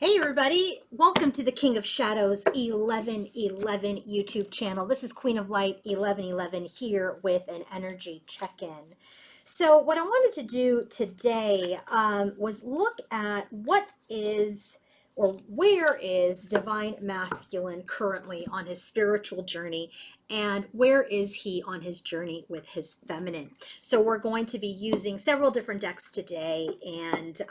Hey everybody, welcome to the King of Shadows 1111 YouTube channel. This is Queen of Light 1111 here with an energy check-in. So what I wanted to do today was look at what is or where is Divine Masculine currently on his spiritual journey, and where is he on his journey with his feminine. So we're going to be using several different decks today, and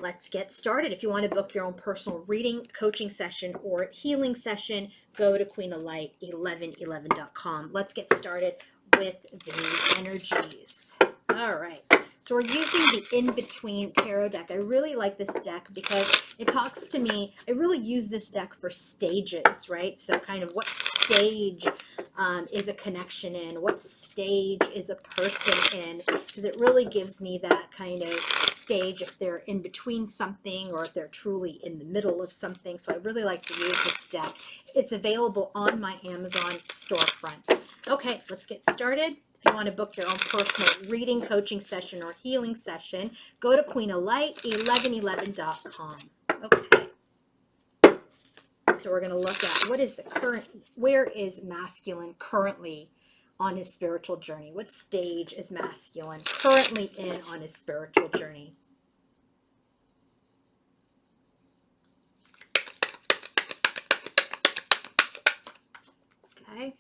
let's get started. If you want to book your own personal reading, coaching session, or healing session, go to queenoflight1111.com. Let's get started with the energies. All right. So we're using the In-Between Tarot deck. I really like this deck because it talks to me. I really use this deck for stages, right? So kind of what stage is a connection in? What stage is a person in? Because it really gives me that kind of stage if they're in between something or if they're truly in the middle of something. So I really like to use this deck. It's available on my Amazon storefront. Okay, let's get started. If you want to book your own personal reading, coaching session, or healing session, go to queenoflight1111.com. Okay. So we're going to look at what is the current, where is masculine currently on his spiritual journey? What stage is masculine currently in on his spiritual journey? Okay.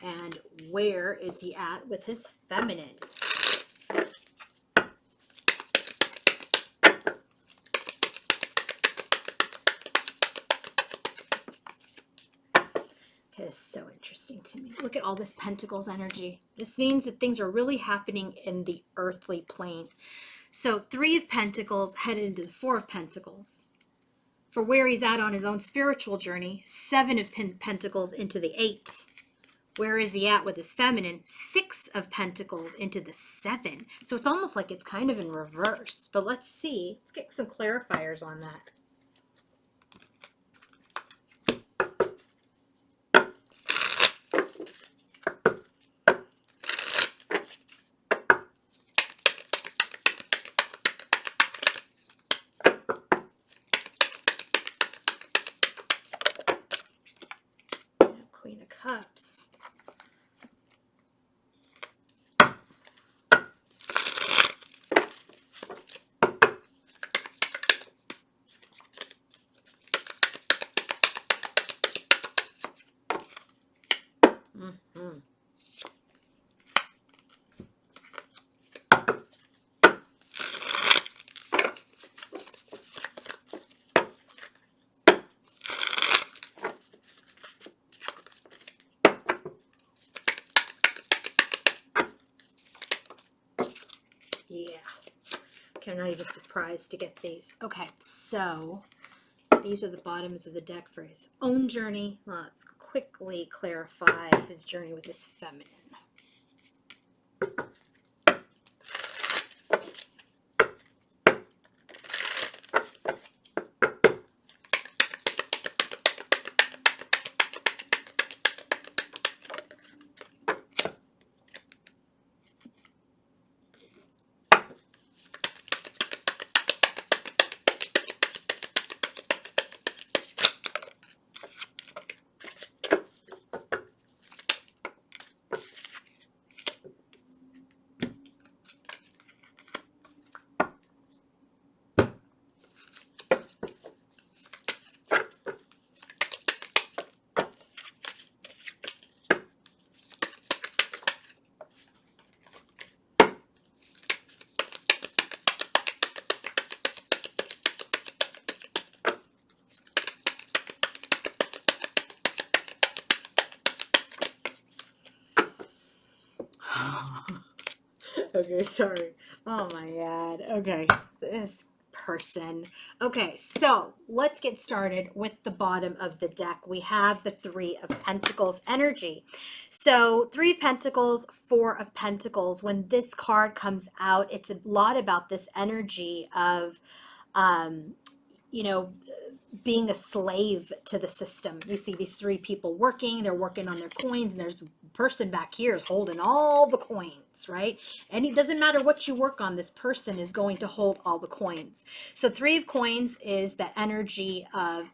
And where is he at with his feminine? Okay, it's so interesting to me. Look at all this Pentacles energy. This means that things are really happening in the earthly plane. So 3 of Pentacles headed into the 4 of Pentacles. For where he's at on his own spiritual journey, 7 of Pentacles into the 8. Where is he at with his feminine? 6 of Pentacles into the 7. So it's almost like it's kind of in reverse. But let's see. Let's get some clarifiers on that. Queen of Cups. Yeah. Okay, I'm not even surprised to get these. Okay, so these are the bottoms of the deck for his own journey. Let's quickly clarify his journey with his feminine. Okay, sorry. Oh my God. Okay, this person. Okay, so let's get started with the bottom of the deck. We have the 3 of Pentacles energy. So 3 of Pentacles, 4 of Pentacles. When this card comes out, it's a lot about this energy of, you know, being a slave to the system. You see these three people working, they're working on their coins, and there's a person back here is holding all the coins, right? And it doesn't matter what you work on, this person is going to hold all the coins. So three of coins is the energy of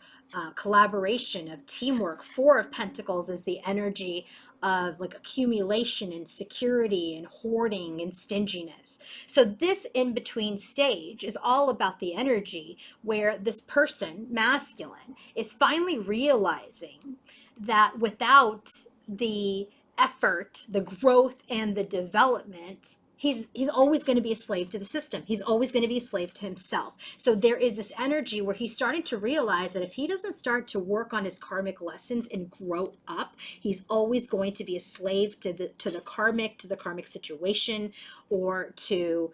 collaboration, of teamwork. Four of pentacles is the energy of like accumulation and security and hoarding and stinginess. So this in-between stage is all about the energy where this person, masculine, is finally realizing that without the effort, the growth, and the development, he's always going to be a slave to the system. He's always going to be a slave to himself. So there is this energy where he's starting to realize that if he doesn't start to work on his karmic lessons and grow up, he's always going to be a slave to the karmic situation, or to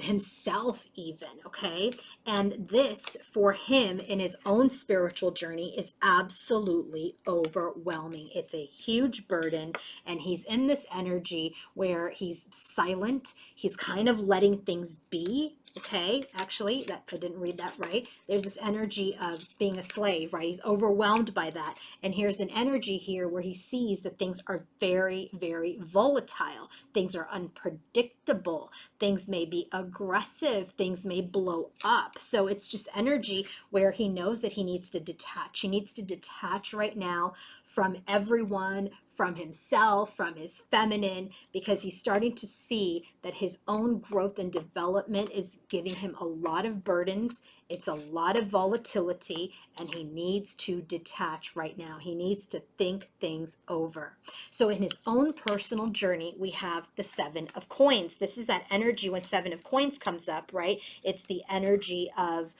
himself even. Okay, and this for him in his own spiritual journey is absolutely overwhelming. It's a huge burden, and he's in this energy where he's silent, he's kind of letting things be. Okay, actually, that I didn't read that right. There's this energy of being a slave, right? He's overwhelmed by that. And here's an energy here where he sees that things are very, very volatile. Things are unpredictable. Things may be aggressive. Things may blow up. So it's just energy where he knows that he needs to detach. He needs to detach right now from everyone, from himself, from his feminine, because he's starting to see that his own growth and development is giving him a lot of burdens. It's a lot of volatility, and he needs to detach right now. He needs to think things over. So in his own personal journey, we have the Seven of Coins. This is that energy when Seven of Coins comes up, right? It's the energy of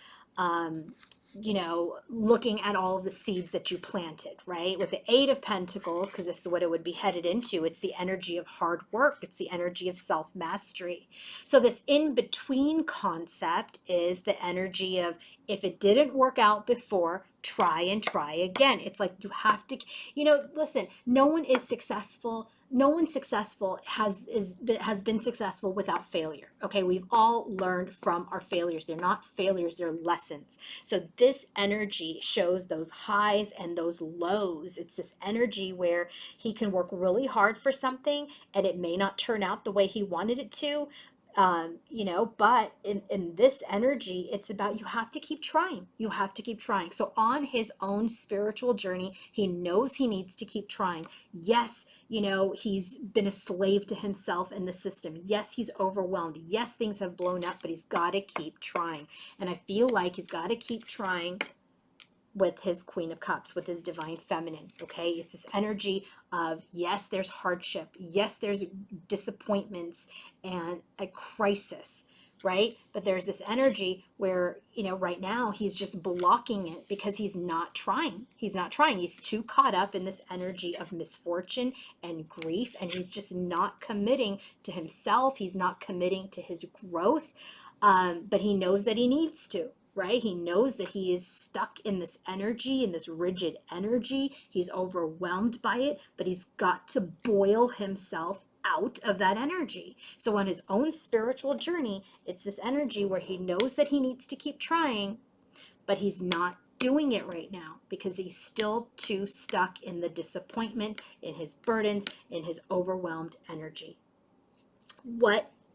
looking at all of the seeds that you planted, right? With the Eight of Pentacles, because this is what it would be headed into, it's the energy of hard work. It's the energy of self-mastery. So this in-between concept is the energy of, if it didn't work out before, try and try again. It's like you have to, listen, no one is successful. No one successful has been successful without failure. Okay, we've all learned from our failures. They're not failures, they're lessons. So this energy shows those highs and those lows. It's this energy where he can work really hard for something and it may not turn out the way he wanted it to. But in this energy, it's about, you have to keep trying. You have to keep trying. So on his own spiritual journey, he knows he needs to keep trying. Yes, he's been a slave to himself and the system. Yes, he's overwhelmed. Yes, things have blown up, but he's got to keep trying. And I feel like he's got to keep trying with his Queen of Cups, with his divine feminine. Okay, it's this energy of, yes, there's hardship, yes, there's disappointments and a crisis, right? But there's this energy where, right now he's just blocking it because he's not trying. He's too caught up in this energy of misfortune and grief, and he's just not committing to himself. He's not committing to his growth, but he knows that he needs to. Right? He knows that he is stuck in this energy, in this rigid energy. He's overwhelmed by it, but he's got to boil himself out of that energy. So on his own spiritual journey, it's this energy where he knows that he needs to keep trying, but he's not doing it right now because he's still too stuck in the disappointment, in his burdens, in his overwhelmed energy.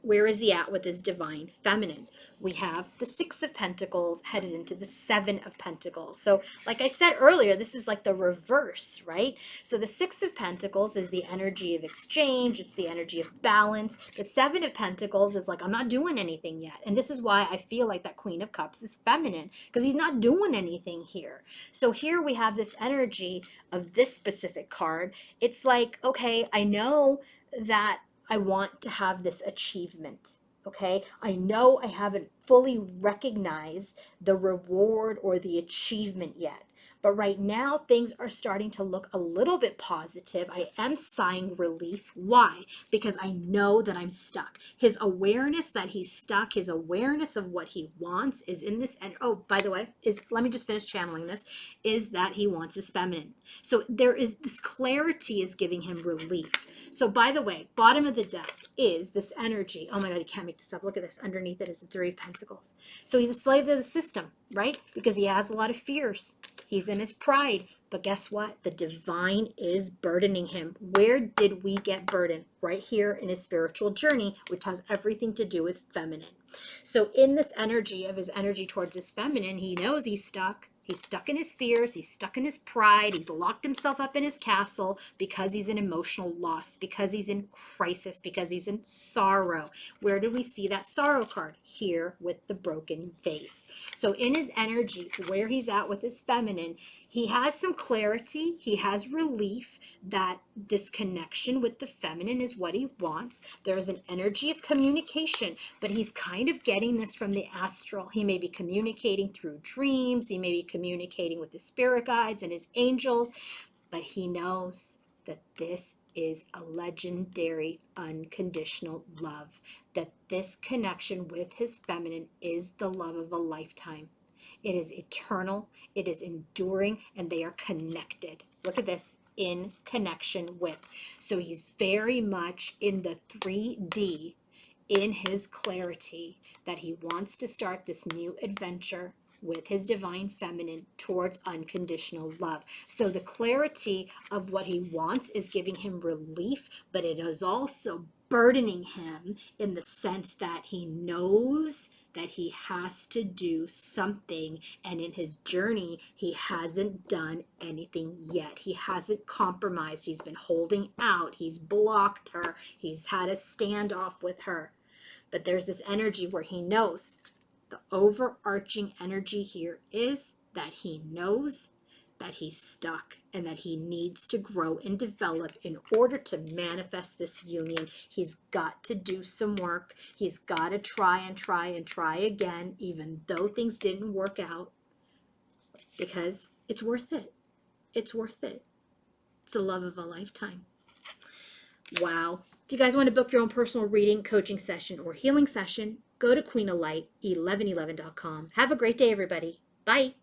Where is he at with his divine feminine? We have the Six of Pentacles headed into the Seven of Pentacles. So like I said earlier, this is like the reverse, right? So the Six of Pentacles is the energy of exchange. It's the energy of balance. The Seven of Pentacles is like, I'm not doing anything yet. And this is why I feel like that Queen of Cups is feminine, because he's not doing anything here. So here we have this energy of this specific card. It's like, okay, I know that I want to have this achievement. Okay, I know I haven't fully recognized the reward or the achievement yet, But right now, things are starting to look a little bit positive. I am sighing relief. Why? Because I know that I'm stuck. His awareness that he's stuck, his awareness of what he wants is in this. And oh, by the way, let me just finish channeling this, is that he wants his feminine. So there is this clarity is giving him relief. So by the way, bottom of the deck is this energy. Oh my God, you can't make this up. Look at this. Underneath it is the Three of Pentacles. So he's a slave of the system, right? Because he has a lot of fears. He's in his pride. But guess what? The divine is burdening him. Where did we get burdened? Right here in his spiritual journey, which has everything to do with feminine. So in this energy of his energy towards his feminine, he knows he's stuck. He's stuck in his fears. He's stuck in his pride. He's locked himself up in his castle because he's in emotional loss, because he's in crisis, because he's in sorrow. Where do we see that sorrow card? Here with the broken vase. So in his energy, where he's at with his feminine, he has some clarity. He has relief that this connection with the feminine is what he wants. There is an energy of communication, but he's kind of getting this from the astral. He may be communicating through dreams. He may be communicating with his spirit guides and his angels, but he knows that this is a legendary unconditional love, that this connection with his feminine is the love of a lifetime. It is eternal, it is enduring, and they are connected. Look at this, in connection with. So he's very much in the 3D, in his clarity that he wants to start this new adventure with his divine feminine towards unconditional love. So the clarity of what he wants is giving him relief, but it is also burdening him in the sense that he knows that he has to do something, and in his journey he hasn't done anything yet. He hasn't compromised. He's been holding out. He's blocked her. He's had a standoff with her. But there's this energy where he knows, the overarching energy here is that he knows that he's stuck and that he needs to grow and develop in order to manifest this union. He's got to do some work. He's got to try and try and try again, even though things didn't work out, because it's worth it. It's worth it. It's the love of a lifetime. Wow. If you guys want to book your own personal reading, coaching session, or healing session, go to queenoflight1111.com. Have a great day, everybody. Bye.